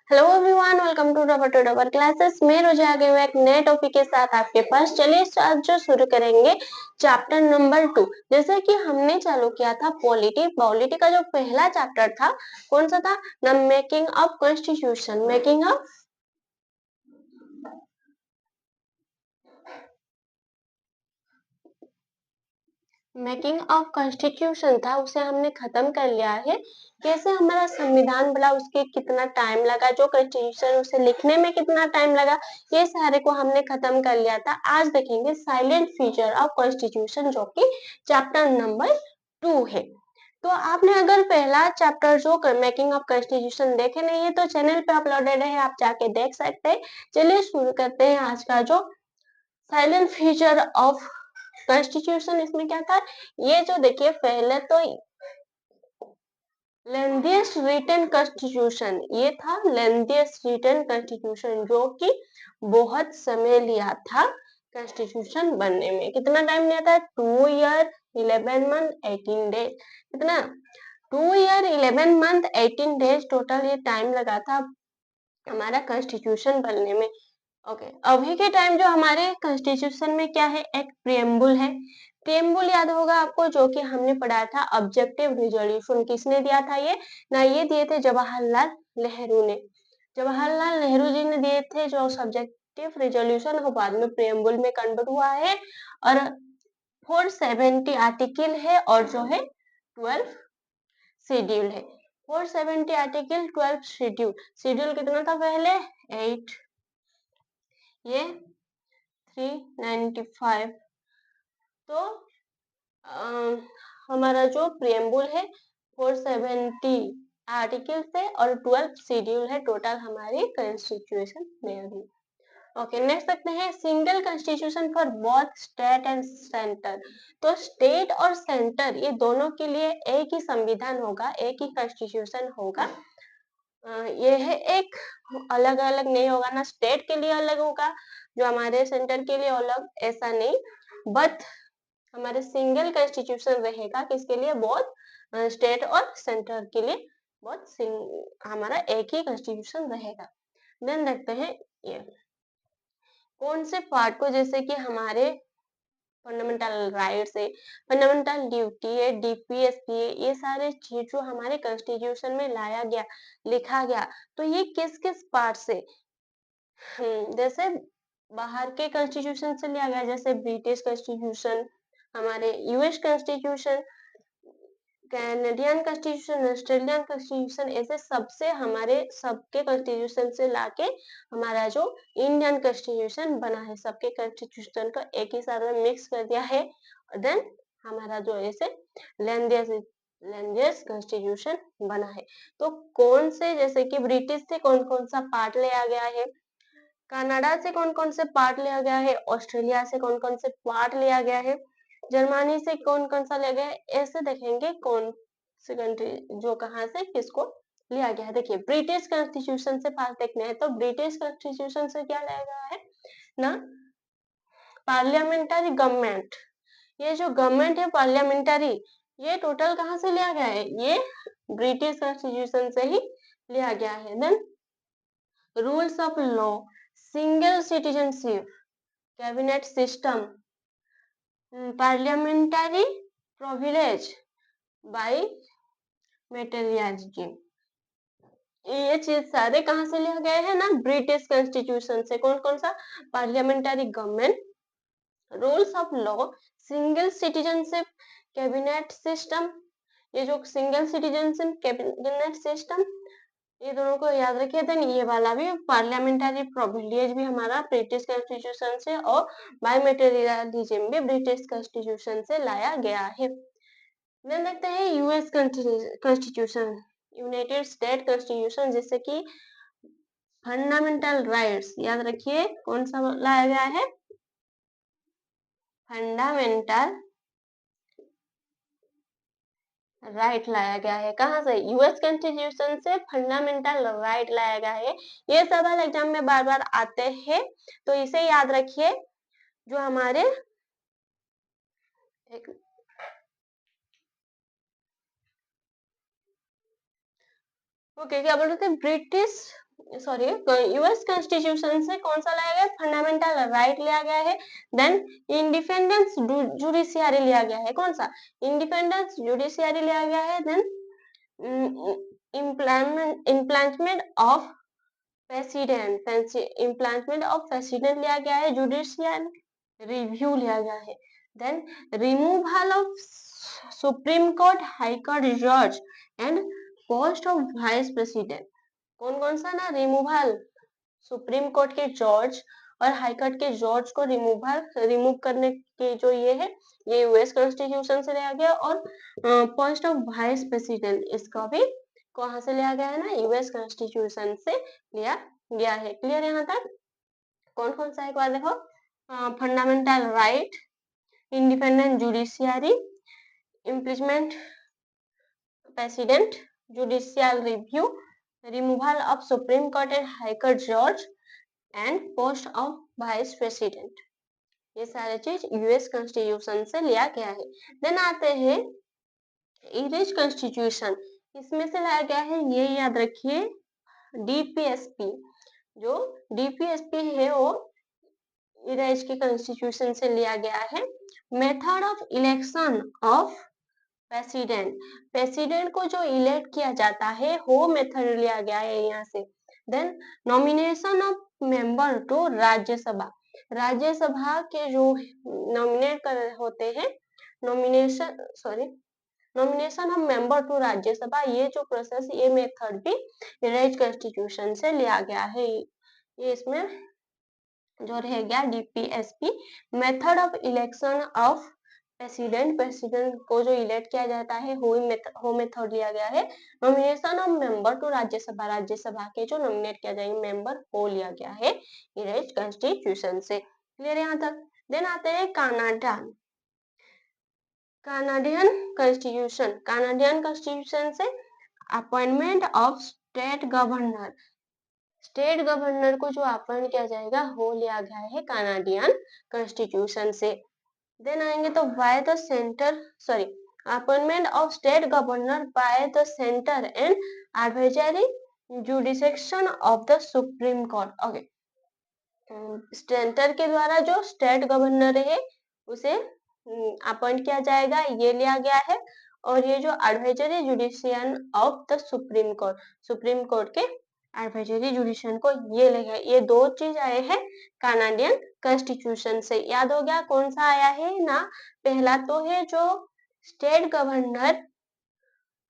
Hello everyone, welcome to डबर classes. मैं रोजा आ गई हूँ एक नए टॉपिक के साथ आपके पास। चलिए आज जो शुरू करेंगे चैप्टर नंबर 2। जैसे कि हमने चालू किया था पॉलिटी का जो पहला चैप्टर था, कौन सा था? The making of constitution. Making of constitution था, उसे हमने खत्म कर लिया है। कैसे हमारा संविधान बना, उसके कितना टाइम लगा, जो कॉन्स्टिट्यूशन उसे लिखने में कितना टाइम लगा, ये सारे को हमने खत्म कर लिया था। आज देखेंगे साइलेंट फीचर ऑफ कॉन्स्टिट्यूशन, जो कि चैप्टर नंबर 2 है। तो आपने अगर पहला चैप्टर जो मेकिंग ऑफ कॉन्स्टिट्यूशन देखे नहीं है तो चैनल पे अपलोडेड है, आप जाके देख सकते हैं। चलिए शुरू करते हैं आज का जो साइलेंट फीचर ऑफ कॉन्स्टिट्यूशन। इसमें क्या था, ये जो देखिए पहले तो लेंथीएस्ट रिटन कॉन्स्टिट्यूशन, ये था लेंथीएस्ट रिटन कॉन्स्टिट्यूशन, जो कि बहुत समय लिया था कॉन्स्टिट्यूशन बनने में। कितना टाइम लिया था? 2 ईयर 11 मंथ 18 डेज। कितना? 2 ईयर 11 मंथ 18 डेज टोटल ये टाइम लगा था हमारा कॉन्स्टिट्यूशन बनने में। ओके, अभी के टाइम जो हमारे कॉन्स्टिट्यूशन में क्या है, एक प्रियम्बुल है। प्रियम्बुल याद होगा आपको, जो कि हमने पढ़ा था ऑब्जेक्टिव रिजोल्यूशन। किसने दिया था ये? ना, ये दिए थे जवाहरलाल नेहरू ने। जवाहरलाल नेहरू जी ने दिए थे जो सब्जेक्टिव रिजोल्यूशन, वो बाद में प्रियम्बुल में कन्वर्ट हुआ है। और 470 आर्टिकल है और जो है 12 शेड्यूल है। 470 आर्टिकल 12 शेड्यूल। शेड्यूल कितना था पहले? 8। ये 395। तो हमारा जो प्रियम्बुल है 470 आर्टिकल से और 12 शेड्यूल है टोटल हमारी कॉन्स्टिट्यूशन में अभी। ओके, नेक्स्ट देखते हैं single constitution for both state and centre. तो स्टेट और सेंटर ये दोनों के लिए एक ही संविधान होगा, एक ही कॉन्स्टिट्यूशन होगा। ये है एक अलग अलग नहीं होगा ना, स्टेट के लिए अलग होगा जो हमारे सेंटर के लिए अलग, ऐसा नहीं। बट हमारे सिंगल कॉन्स्टिट्यूशन रहेगा किसके लिए? बहुत स्टेट और सेंटर के लिए बहुत हमारा एक ही कॉन्स्टिट्यूशन रहेगा। देन देखते हैं ये कौन से पार्ट को, जैसे कि हमारे फंडामेंटल राइट्स है, फंडामेंटल ड्यूटी है, डीपीएसपी है, ये सारे चीज जो हमारे कॉन्स्टिट्यूशन में लाया गया, लिखा गया, तो ये किस किस पार्ट से? जैसे बाहर के कॉन्स्टिट्यूशन से लिया गया, जैसे ब्रिटिश कॉन्स्टिट्यूशन, हमारे US constitution, Canadian constitution, Australian constitution, ऐसे सबसे हमारे सबके कॉन्स्टिट्यूशन से लाके हमारा जो इंडियन कॉन्स्टिट्यूशन बना है, सबके कॉन्स्टिट्यूशन को एक ही साथ में मिक्स कर दिया है। देन हमारा जो ऐसे लैंग्वेज कॉन्स्टिट्यूशन बना है। तो कौन से, जैसे कि ब्रिटिश से कौन कौन सा पार्ट लिया गया है, कनाडा से कौन कौन से पार्ट लिया गया है, ऑस्ट्रेलिया से कौन कौन से पार्ट लिया गया है, जर्मनी से कौन कौन सा लिया गया है, ऐसे देखेंगे कौन सी कंट्री जो कहाँ से किसको लिया गया है। देखिए ब्रिटिश कॉन्स्टिट्यूशन से पार्ट देखना है, तो ब्रिटिश कॉन्स्टिट्यूशन से क्या लिया गया है ना, पार्लियामेंट्री गवर्नमेंट। ये जो गवर्नमेंट है पार्लियामेंट्री, ये टोटल कहाँ से लिया गया है? ये ब्रिटिश कॉन्स्टिट्यूशन से ही लिया गया है। Then rules of law, single citizenship, cabinet system, parliamentary privilege by materialism, ये चीज सारे कहाँ से लिया गया है ना, ब्रिटिश कॉन्स्टिट्यूशन से। कौन कौन सा? Parliamentary government, rules of law, single citizenship, cabinet system. ये जो सिंगल सिटीजनशिप कैबिनेट सिस्टम, ये दोनों को याद रखिए। देन ये वाला भी पार्लियामेंट्री प्रिविलेज भी हमारा ब्रिटिश कॉन्स्टिट्यूशन से, और बायोमेटेरियलिज्म भी ब्रिटिश कॉन्स्टिट्यूशन से लाया गया है। देन देखते हैं US constitution, United state constitution, जैसे कि फंडामेंटल राइट्स, याद रखिए कौन सा लाया गया है? फंडामेंटल राइट लाया गया है। कहाँ से? यूएस कॉन्स्टिट्यूशन से फंडामेंटल राइट लाया गया है। ये सवाल एग्जाम में बार बार आते हैं, तो इसे याद रखिए। जो हमारे एक ओके, क्या बोल रहे थे? ब्रिटिश सॉरी यूएस कॉन्स्टिट्यूशन से कौन सा लाया गया, फंडामेंटल राइट लिया गया है। देन इंडिपेंडेंस जुडिशियरी लिया गया है, कौन सा, इंडिपेंडेंस जुडिशियरी लिया गया है। Then impeachment of president, impeachment of president लिया गया है, जुडिशियल रिव्यू लिया गया है। Then removal of supreme court high court जज and post of vice president, कौन कौन सा ना, रिमूवल सुप्रीम कोर्ट के जज और हाई कोर्ट के जज को रिमूव करने के जो ये है, ये यूएस कॉन्स्टिट्यूशन से लिया गया। और पोस्ट ऑफ वाइस प्रेसिडेंट इसका भी कहाँ से लिया गया है ना, यूएस कॉन्स्टिट्यूशन से लिया गया है। क्लियर यहाँ तक, कौन कौन सा एक बार देखो, fundamental right, independent judiciary, impeachment president, judicial review, removal of supreme court and high court जज and post of vice president, ये सारे चीज यूएस कॉन्स्टिट्यूशन से लिया गया है। देन आते हैं इंग्लिश कॉन्स्टिट्यूशन, इसमें से लाया गया है, ये याद रखिए, डीपीएसपी, जो डीपीएसपी है वो इंग्लिश के कॉन्स्टिट्यूशन से लिया गया है। Method of election of president, president को जो इलेक्ट किया जाता है वो मेथड लिया गया है यहाँ से। Then nomination of member to Rajya Sabha, Rajya Sabha के जो नॉमिनेट कर होते हैं, nomination of member to Rajya Sabha, ये जो प्रोसेस, ये मेथड भी इंडियन कॉन्स्टिट्यूशन से लिया गया है। ये इसमें जो रह गया DPSP, method of election of president, president को जो इलेक्ट किया जाता है वो मेथड लिया गया है। Nomination of member to Rajya Sabha, Rajya Sabha के जो नॉमिनेट किया जाएगा मेंबर वो लिया गया है इंडियन कॉन्स्टिट्यूशन से। क्लियर यहाँ तक। देन आते हैं Canada, Canadian constitution, Canadian constitution से appointment of state governor, state governor को जो अपॉइंट किया जाएगा वो लिया गया है कनाडियन कॉन्स्टिट्यूशन से। देन आएंगे तो by the centre, sorry, appointment of state governor by the centre and advisory jurisdiction of the supreme court. Okay, centre के द्वारा जो स्टेट गवर्नर है उसे अपॉइंट किया जाएगा, ये लिया गया है। और ये जो advisory jurisdiction of the supreme court, supreme court के एडवाइजरी जुडिशियन को ये लेगा, ये दो चीज आए हैं कनाडियन कॉन्स्टिट्यूशन से। याद हो गया कौन सा आया है ना, पहला तो है जो स्टेट गवर्नर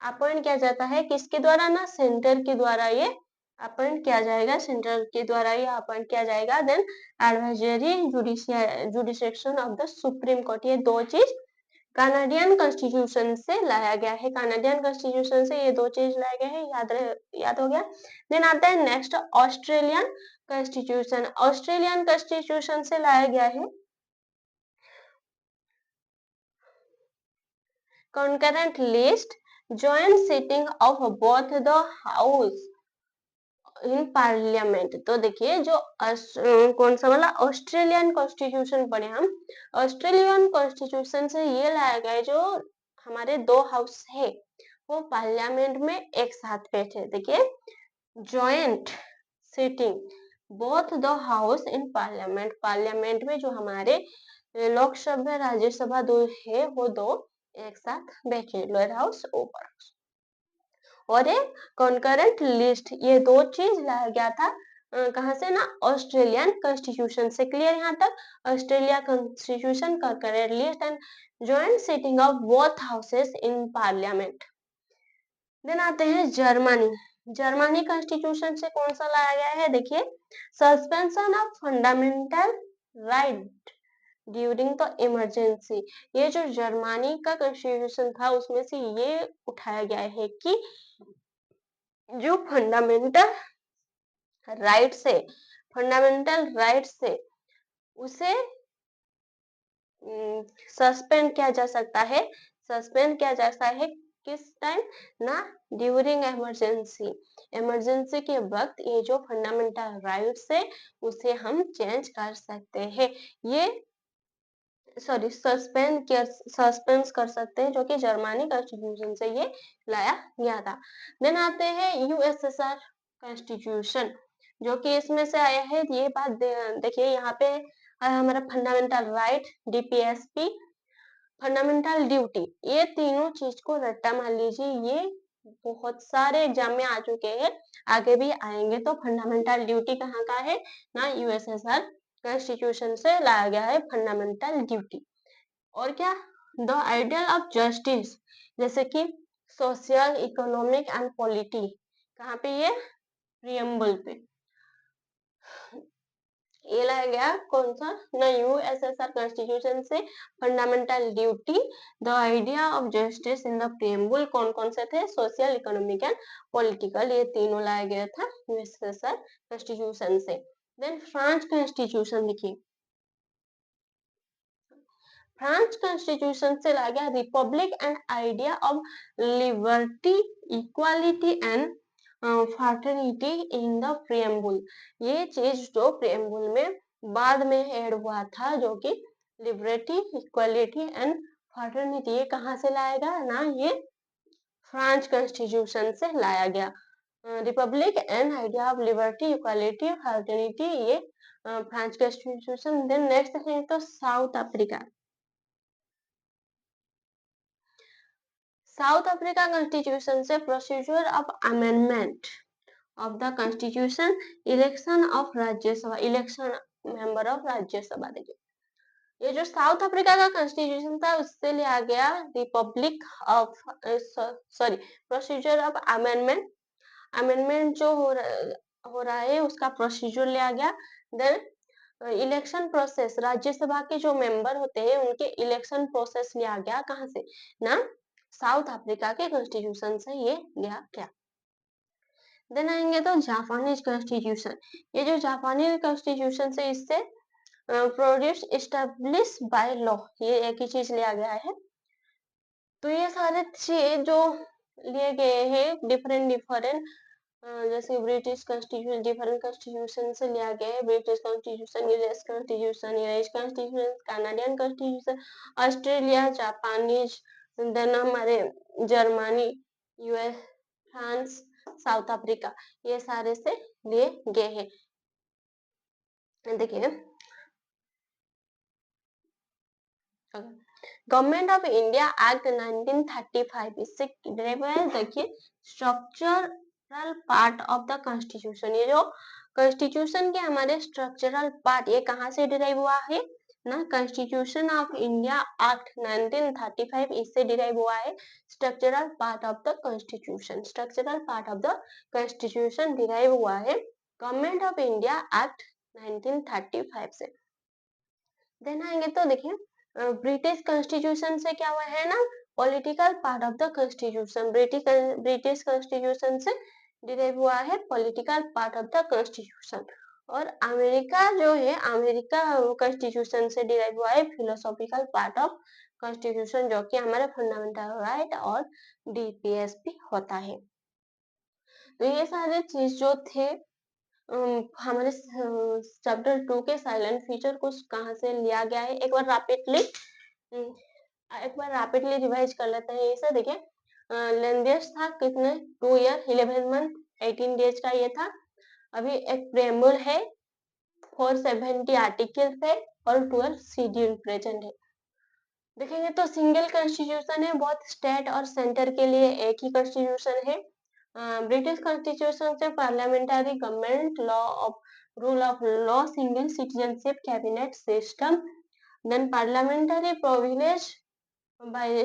अपॉइंट किया जाता है किसके द्वारा ना, सेंटर के द्वारा ये अपॉइंट किया जाएगा, सेंटर के द्वारा ये अपॉइंट किया जाएगा। Then advisory jurisdiction of the supreme court, ये दो चीज कनाडियन कॉन्स्टिट्यूशन से लाया गया है, कनाडियन कॉन्स्टिट्यूशन से ये दो चीज लाए गए हैं, याद हो गया। देन आता है next Australian constitution, Australian constitution से लाया गया है concurrent list, joint sitting of both the house in parliament. तो देखिए जो कौन सा वाला ऑस्ट्रेलियन कॉन्स्टिट्यूशन पढ़े हम, ऑस्ट्रेलियन कॉन्स्टिट्यूशन से ये लाया गया है जो हमारे दो हाउस है वो पार्लियामेंट में एक साथ बैठे। देखिए joint sitting both the house in parliament, parliament में जो हमारे लोकसभा राज्यसभा दो है वो दो एक साथ बैठे, लोअर हाउस ऊपर हाउस। और एक कॉन्करेंट लिस्ट, ये दो चीज लाया गया था कहाँ से ना, ऑस्ट्रेलियन कॉन्स्टिट्यूशन से। क्लियर यहाँ तक, Australia constitution concurrent list and joint sitting of both houses in parliament. Then आते हैं जर्मनी, जर्मनी कॉन्स्टिट्यूशन से कौन सा लाया गया है, देखिए suspension of fundamental right during the emergency, ये जो जर्मनी का कॉन्स्टिट्यूशन था उसमें से ये उठाया गया है कि जो फंडामेंटल राइट से उसे सस्पेंड किया जा सकता है, सस्पेंड किया जा सकता है किस टाइम ना, ड्यूरिंग इमरजेंसी, इमरजेंसी के वक्त ये जो फंडामेंटल राइट्स है उसे हम चेंज कर सकते हैं, ये सॉरी सस्पेंस कर सकते हैं, जो कि जर्मनी कॉन्स्टिट्यूशन से ये लाया गया था। देन आते हैं यूएसएसआर, कॉन्स्टिट्यूशन, जो कि इसमें से आया है। ये बात देखिए यहाँ पे हमारा fundamental right, DPSP, fundamental duty, ये तीनों चीज को रट्टा मार लीजिए। ये बहुत सारे एग्जाम में आ चुके हैं, आगे भी आएंगे। तो फंडामेंटल ड्यूटी कहाँ का है ना, यूएसएसआर कॉन्स्टिट्यूशन से लाया गया है फंडामेंटल ड्यूटी। और क्या, द आइडियल ऑफ जस्टिस, जैसे कि सोशल, इकोनॉमिक एंड पॉलिटी, कहाँ पे, ये प्रियम्बल पे ये लाया गया। कौन सा ना, यूएसएसआर कॉन्स्टिट्यूशन से fundamental duty, the idea of justice in the preamble, कौन कौन से थे, सोशल, इकोनॉमिक एंड पॉलिटिकल, ये तीनों लाया गया था यूएसएसआर कॉन्स्टिट्यूशन से। देन फ्रांस कॉन्स्टिट्यूशन देखिए, फ्रांस कॉन्स्टिट्यूशन से लाया गया republic and idea of liberty, equality and fraternity in the preamble. ये चीज जो प्रियम्बल में बाद में ऐड हुआ था, जो कि लिबर्टी, इक्वालिटी एंड फ्रैटर्निटी, ये कहाँ से लाया गया ना, ये फ्रांस कॉन्स्टिट्यूशन से लाया गया। Republic and idea of liberty, equality, fraternity, ये फ्रांस कॉन्स्टिट्यूशन। देन नेक्स्ट है तो South Africa, South Africa constitution से procedure of amendment of the constitution, election of Rajya Sabha, election member of Rajya Sabha. देखिए ये जो साउथ अफ्रीका का कॉन्स्टिट्यूशन था, उससे लिया गया Republic of, sorry, procedure of amendment, amendment जो हो रहा है उसका प्रोसीजर लिया गया। देन इलेक्शन प्रोसेस, राज्यसभा के जो मेंबर होते हैं उनके इलेक्शन प्रोसेस लिया गया, कहाँ से ना, साउथ अफ्रीका के कॉन्स्टिट्यूशन से ये लिया गया। देन आएंगे तो जापानीज कॉन्स्टिट्यूशन, ये जो जापानी कॉन्स्टिट्यूशन से, इससे प्रोड्यूस एस्टेब्लिश बाय लॉ, ये एक ही चीज लिया गया है। तो ये सारे चीज जो लिए गए हैं डिफरेंट डिफरेंट, जैसे ब्रिटिश कॉन्स्टिट्यूशन, डिफरेंट कॉन्स्टिट्यूशन से लिया गया है। British constitution, US constitution, US constitution, Canadian constitution, Australia, Japanese, then हमारे Germany, US, France, South Africa, ये सारे से लिए गए हैं। देखिए गवर्नमेंट ऑफ इंडिया एक्ट 1935, इससे देखिए structural part of the constitution, ये जो कॉन्स्टिट्यूशन के हमारे स्ट्रक्चरल पार्ट, ये कहाँ से डिराइव हुआ है ना, कॉन्स्टिट्यूशन ऑफ इंडिया एक्ट 1935, इससे डिराइव हुआ है। Structural part of the constitution, structural part of the constitution derive हुआ है गवर्नमेंट ऑफ इंडिया एक्ट 1935 से। देन आएंगे तो देखिए ब्रिटिश कॉन्स्टिट्यूशन से क्या हुआ है ना, political part of the constitution, British constitution से डिराइव हुआ है political part of the constitution. और अमेरिका जो है, अमेरिका कॉन्स्टिट्यूशन से डिराइव हुआ है फिलोसॉफिकल पार्ट ऑफ कॉन्स्टिट्यूशन, जो कि हमारा फंडामेंटल राइट और डीपीएसपी होता है। तो ये सारे चीज जो थे हमारे चैप्टर 2 के साइलेंट फीचर को कहाँ से लिया गया है, एक बार रैपिडली रिवाइज कर लेते हैं इसे। देखिए लेंथेस्ट था कितने, 2 ईयर 11 मंथ 18 डेज का ये था। अभी एक प्रेम्बल है, 470 आर्टिकल्स है और 12 शेड्यूल प्रेजेंट है। देखेंगे तो सिंगल कॉन्स्टिट्यूशन है, बहुत स्टेट और सेंटर के लिए एक ही कॉन्स्टिट्यूशन है। ब्रिटिश कॉन्स्टिट्यूशन से parliamentary government, law of, rule of law, single citizenship, cabinet system, then parliamentary privilege by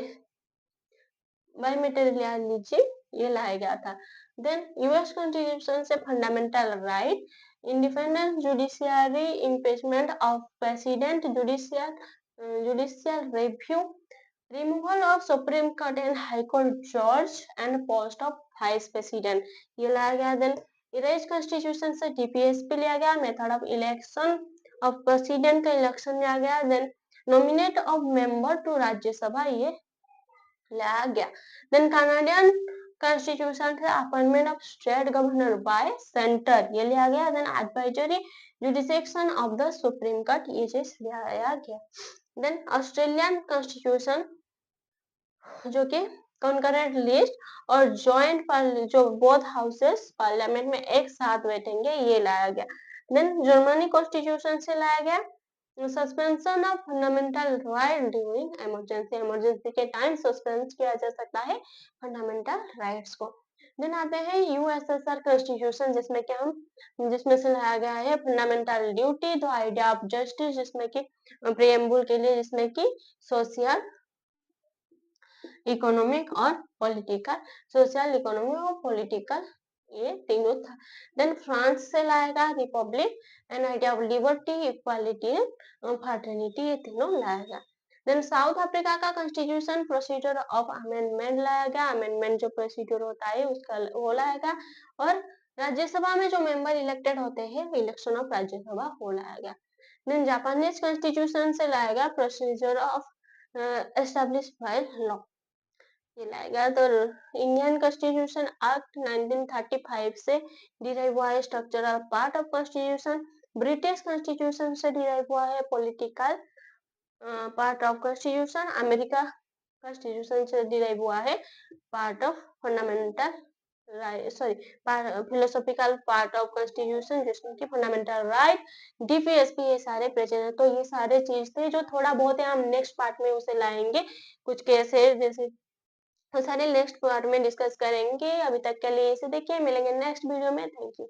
materiality, ये लाया गया था। देन यूएस कॉन्स्टिट्यूशन से fundamental right, independent judiciary, impeachment of president, judicial review, removal of supreme court and high court जज and post of vice president, ये लाया गया। Then Irish constitution से डीपीएसपी लिया गया, method of election of president का election लिया गया। Then nominate of member to Rajya Sabha, ये लाया गया। देन कनाडियन कॉन्स्टिट्यूशन से appointment of state governor by centre, ये लिया गया। Then advisory jurisdiction of the supreme court, ये चीज लिया गया। देन ऑस्ट्रेलियन कॉन्स्टिट्यूशन, जो कि कंकरेंट लिस्ट और जॉइंट जो बोथ हाउसेस पार्लियामेंट में एक साथ बैठेंगे, ये लाया गया। देन जर्मनी कॉन्स्टिट्यूशन से लाया गया suspension of fundamental right during emergency, emergency के टाइम सस्पेंड किया जा सकता है फंडामेंटल राइट्स को। देन आते हैं यूएसएसआर कॉन्स्टिट्यूशन, जिसमें से लाया गया है fundamental duty, the idea of justice, जिसमें कि प्रिएम्बुल के लिए, जिसमें कि सोशल, इकोनॉमिक और पॉलिटिकल, सोशल, इकोनॉमिक और पॉलिटिकल, ये तीनों था। देन फ्रांस से लाएगा Republic, an idea of liberty, equality, fraternity, ये तीनों लाएगा। देन साउथ अफ्रीका का कॉन्स्टिट्यूशन प्रोसीजर ऑफ अमेंडमेंट लाया गया, अमेंडमेंट जो प्रोसीजर होता है उसका वो लाएगा। और राज्यसभा में जो मेंबर इलेक्टेड होते हैं, इलेक्शन ऑफ राज्यसभा वो लाया गया। देन जापानीज कॉन्स्टिट्यूशन से लाएगा procedure of establish by law, ये लाएगा। तो इंडियन कॉन्स्टिट्यूशन एक्ट 1935 से डिराइव हुआ है, structural part of constitution. British constitution से डिराइव हुआ है, political part of constitution. America constitution से डिराइव हुआ है, part of fundamental sorry philosophical part of constitution, जिसमें कि फंडामेंटल राइट, डीपीएसपी, ये सारे प्रेजेंट है। तो ये सारे चीज थे जो थोड़ा बहुत है, हम नेक्स्ट पार्ट में उसे लाएंगे। कुछ कैसे जैसे वो सारे नेक्स्ट पार्ट में डिस्कस करेंगे। अभी तक के लिए इसे देखिए, मिलेंगे नेक्स्ट वीडियो में। Thank you.